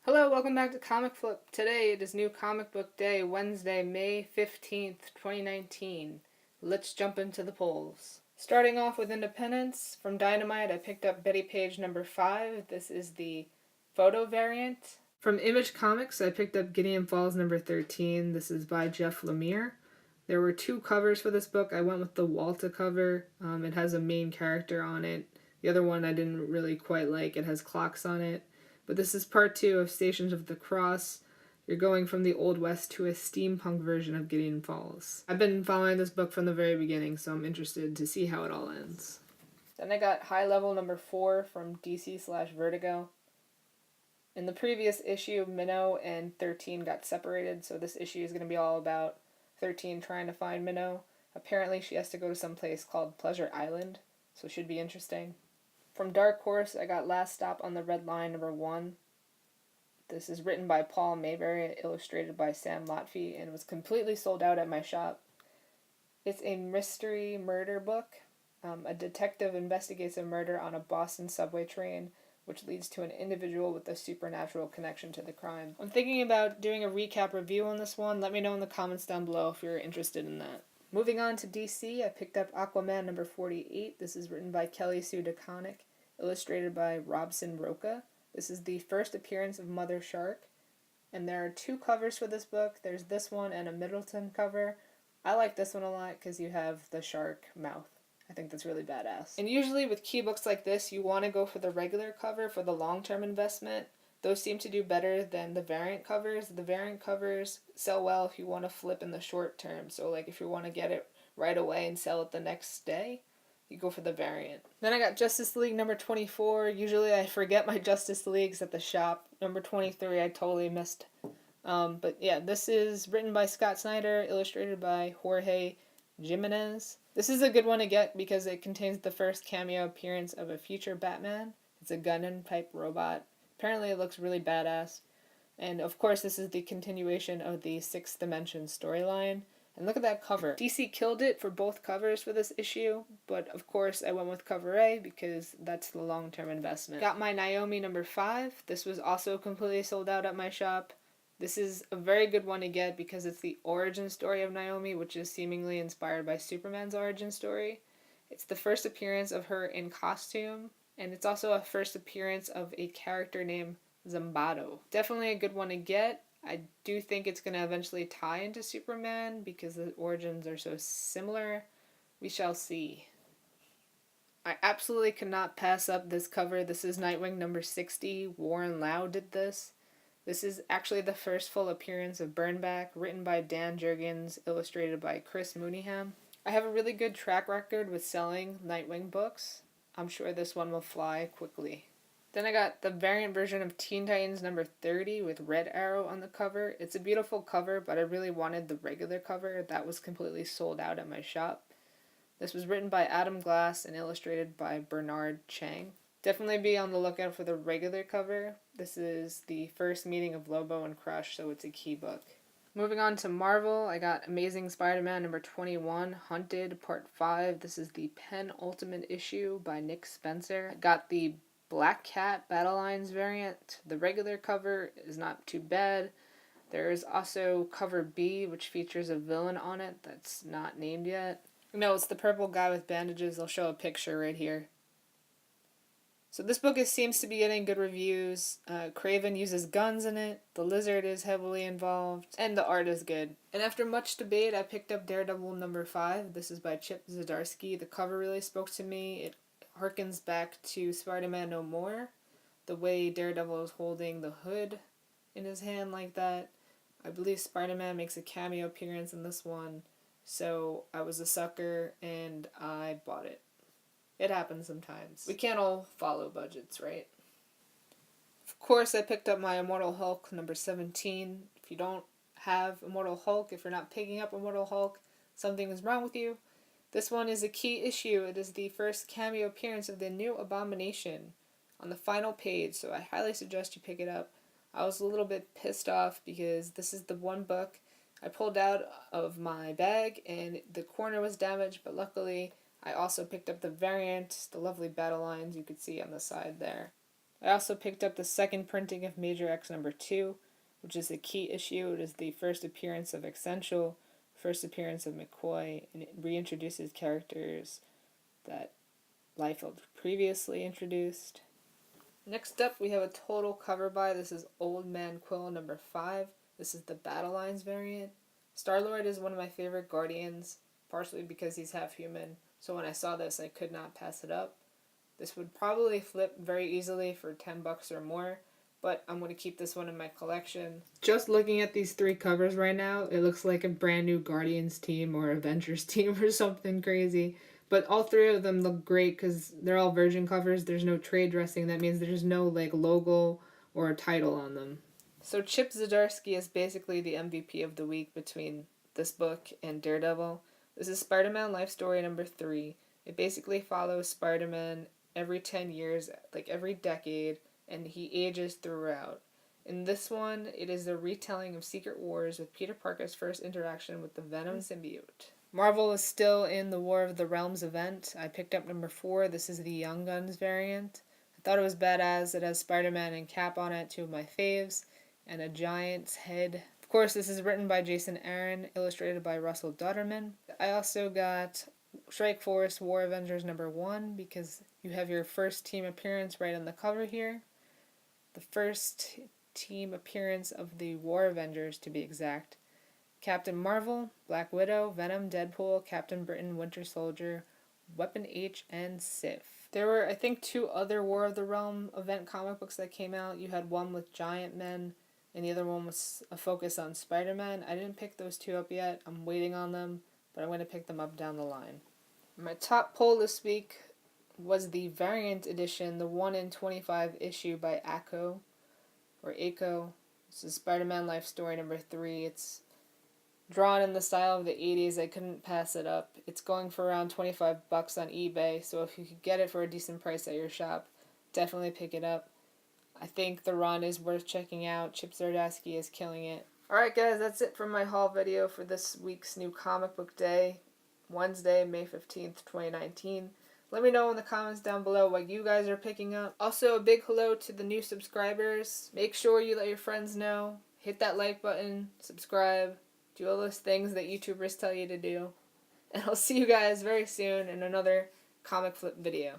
Hello, welcome back to Comic Flip. Today it is New Comic Book Day, Wednesday, May 15th, 2019. Let's jump into the polls. Starting off with Independence, from Dynamite I picked up Bettie page number 5. This is the photo variant. From Image Comics I picked up Giddeon Falls number 13. This is by Jeff Lemire. There were two covers for this book. I went with the Walta cover. It has a main character on it. The other one I didn't really quite like. It has clocks on it. But this is part 2 of Stations of the Cross. You're going from the Old West to a steampunk version of Giddeon Falls. I've been following this book from the very beginning, so I'm interested to see how it all ends. Then I got High Level number 4 from DC/Vertigo. In the previous issue, Minnow and 13 got separated, so this issue is going to be all about 13 trying to find Minnow. Apparently she has to go to some place called Pleasure Island, so it should be interesting. From Dark Horse, I got Last Stop on the Red Line number 1. This is written by Paul Mayberry, illustrated by Sam Lotfi, and was completely sold out at my shop. It's a mystery murder book. A detective investigates a murder on a Boston subway train, which leads to an individual with a supernatural connection to the crime. I'm thinking about doing a recap review on this one. Let me know in the comments down below if you're interested in that. Moving on to DC, I picked up Aquaman number 48. This is written by Kelly Sue DeConnick, illustrated by Robson Roca. This is the first appearance of Mother Shark, and there are two covers for this book. There's this one and a Middleton cover. I like this one a lot because you have the shark mouth. I think that's really badass. And usually with key books like this, you want to go for the regular cover for the long-term investment. Those seem to do better than the variant covers. The variant covers sell well if you want to flip in the short term. So like if you want to get it right away and sell it the next day, you go for the variant. Then I got Justice League number 24. Usually I forget my Justice Leagues at the shop. Number 23 I totally missed. But yeah, this is written by Scott Snyder, illustrated by Jorge Jimenez. This is a good one to get because it contains the first cameo appearance of a future Batman. It's a gun-and-pipe robot. Apparently it looks really badass. And of course this is the continuation of the Sixth Dimension storyline. And look at that cover. DC killed it for both covers for this issue, but of course I went with cover A because that's the long-term investment. Got my Naomi number 5. This was also completely sold out at my shop. This is a very good one to get because it's the origin story of Naomi, which is seemingly inspired by Superman's origin story. It's the first appearance of her in costume, and it's also a first appearance of a character named Zambado. Definitely a good one to get. I do think it's going to eventually tie into Superman because the origins are so similar. We shall see. I absolutely cannot pass up this cover. This is Nightwing number 60. Warren Lau did this. This is actually the first full appearance of Burnback, written by Dan Jurgens, illustrated by Chris Mooneyham. I have a really good track record with selling Nightwing books. I'm sure this one will fly quickly. Then I got the variant version of Teen Titans number 30 with Red Arrow on the cover. It's a beautiful cover, but I really wanted the regular cover. That was completely sold out at my shop. This was written by Adam Glass and illustrated by Bernard Chang. Definitely be on the lookout for the regular cover. This is the first meeting of Lobo and Crush, so it's a key book. Moving on to Marvel, I got Amazing Spider-Man number 21, Hunted, part 5. This is the penultimate issue by Nick Spencer. I got the Black Cat Battle Lines variant. The regular cover is not too bad. There is also cover B, which features a villain on it that's not named yet. No, it's the purple guy with bandages. I'll show a picture right here. So this book seems to be getting good reviews. Craven uses guns in it, the Lizard is heavily involved, and the art is good. And after much debate, I picked up Daredevil number 5. This is by Chip Zdarsky. The cover really spoke to me. It harkens back to Spider-Man No More. The way Daredevil is holding the hood in his hand like that. I believe Spider-Man makes a cameo appearance in this one. So I was a sucker and I bought it. It happens sometimes. We can't all follow budgets, right? Of course, I picked up my Immortal Hulk number 17. If you don't have Immortal Hulk, if you're not picking up Immortal Hulk, something is wrong with you. This one is a key issue. It is the first cameo appearance of the new Abomination on the final page, so I highly suggest you pick it up. I was a little bit pissed off because this is the one book I pulled out of my bag and the corner was damaged, but luckily I also picked up the variant, the lovely battle lines you could see on the side there. I also picked up the second printing of Major X number 2, which is the key issue. It is the first appearance of Essential, first appearance of McCoy, and it reintroduces characters that Liefeld previously introduced. Next up, we have a total cover by. This is Old Man Quill number 5. This is the Battle Lines variant. Star-Lord is one of my favorite Guardians, partially because he's half human, so when I saw this, I could not pass it up. This would probably flip very easily for $10 or more, but I'm going to keep this one in my collection. Just looking at these 3 covers right now, it looks like a brand new Guardians team or Avengers team or something crazy. But all 3 of them look great because they're all version covers. There's no trade dressing. That means there's no logo or a title on them. So Chip Zdarsky is basically the MVP of the week between this book and Daredevil. This is Spider-Man Life Story number 3. It basically follows Spider-Man every 10 years, every decade, and he ages throughout. In this one, it is a retelling of Secret Wars with Peter Parker's first interaction with the Venom symbiote. Marvel is still in the War of the Realms event. I picked up number 4. This is the Young Guns variant. I thought it was badass. It has Spider-Man and Cap on it, 2 of my faves, and a giant's head. Of course, this is written by Jason Aaron, illustrated by Russell Dutterman. I also got Strikeforce War Avengers number 1 because you have your first team appearance right on the cover here. The first team appearance of the War Avengers, to be exact. Captain Marvel, Black Widow, Venom, Deadpool, Captain Britain, Winter Soldier, Weapon H, and Sif. There were, I think, 2 other War of the Realm event comic books that came out. You had one with giant men, and the other one was a focus on Spider-Man. I didn't pick those 2 up yet. I'm waiting on them, but I'm going to pick them up down the line. My top pull this week was the variant edition, the 1 in 25 issue by Ako. This is Spider-Man Life Story number 3. It's drawn in the style of the 80s. I couldn't pass it up. It's going for around $25 on eBay, so if you could get it for a decent price at your shop, definitely pick it up. I think the run is worth checking out. Chip Zdarsky is killing it. Alright guys, that's it for my haul video for this week's new comic book day, Wednesday, May 15th, 2019. Let me know in the comments down below what you guys are picking up. Also, a big hello to the new subscribers. Make sure you let your friends know. Hit that like button, subscribe, do all those things that YouTubers tell you to do. And I'll see you guys very soon in another comic flip video.